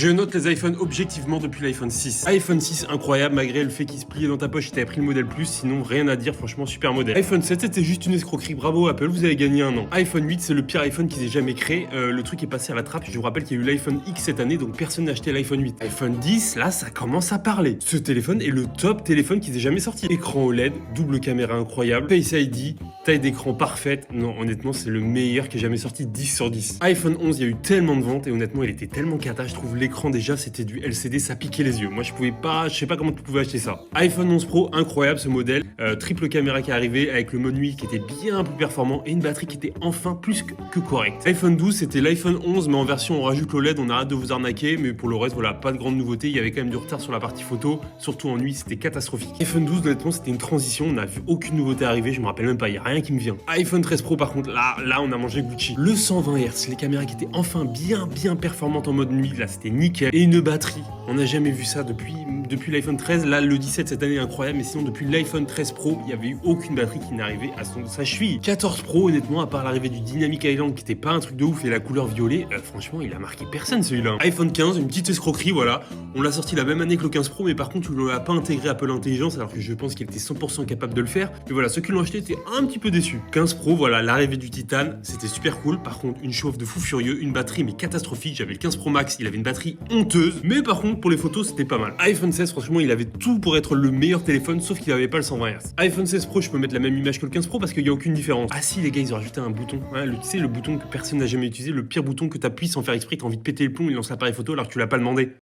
Je note les iPhones objectivement depuis l'iPhone 6. iPhone 6 incroyable malgré le fait qu'il se pliait dans ta poche et t'avais pris le modèle plus, sinon rien à dire, franchement super modèle. iPhone 7 c'était juste une escroquerie, bravo Apple, vous avez gagné un an. iPhone 8 c'est le pire iPhone qu'ils aient jamais créé, le truc est passé à la trappe, je vous rappelle qu'il y a eu l'iPhone X cette année donc personne n'a acheté l'iPhone 8. iPhone 10, là ça commence à parler. Ce téléphone est le top téléphone qu'ils aient jamais sorti. Écran OLED, double caméra incroyable, Face ID, taille d'écran parfaite, non honnêtement c'est le meilleur qui ait jamais sorti, 10 sur 10. iPhone 11 il y a eu tellement de ventes et honnêtement il était tellement cata, je trouve l'écran déjà c'était du LCD, ça piquait les yeux. Moi je sais pas comment tu pouvais acheter ça. iPhone 11 Pro, incroyable ce modèle, triple caméra qui est arrivé avec le mode nuit qui était bien plus performant et une batterie qui était enfin plus que correcte. iPhone 12 c'était l'iPhone 11 mais en version on rajoute l'OLED, on arrête de vous arnaquer, mais pour le reste voilà, pas de grande nouveauté, il y avait quand même du retard sur la partie photo, surtout en nuit c'était catastrophique. iPhone 12 honnêtement c'était une transition, on n'a vu aucune nouveauté arriver, je me rappelle même pas, il y a rien qui me vient. iPhone 13 Pro par contre là on a mangé Gucci. Le 120 Hz, les caméras qui étaient enfin bien performantes en mode nuit, là c'était nickel, et une batterie, on n'a jamais vu ça depuis l'iPhone 13, là le 17 cette année est incroyable, mais sinon depuis l'iPhone 13 Pro, il n'y avait eu aucune batterie qui n'arrivait à sa cheville. 14 Pro honnêtement, à part l'arrivée du Dynamic Island qui était pas un truc de ouf et la couleur violet, franchement il a marqué personne celui-là. iPhone 15, une petite escroquerie, voilà, on l'a sorti la même année que le 15 Pro, mais par contre on l'a pas intégré Apple Intelligence alors que je pense qu'il était 100% capable de le faire, mais voilà, ceux qui l'ont acheté étaient un petit peu déçus. 15 Pro, voilà, l'arrivée du titane, c'était super cool, par contre une chauffe de fou furieux, une batterie mais catastrophique, j'avais le 15 Pro Max, il avait une batterie honteuse, mais par contre pour les photos c'était pas mal. iPhone 16 franchement il avait tout pour être le meilleur téléphone sauf qu'il avait pas le 120 Hz. iPhone 16 Pro je peux mettre la même image que le 15 Pro parce qu'il y a aucune différence. Ah si les gars ils ont rajouté un bouton, hein, tu sais le bouton que personne n'a jamais utilisé, le pire bouton que t'appuies sans faire exprès, t'as envie de péter le plomb, il lance l'appareil photo alors que tu l'as pas demandé.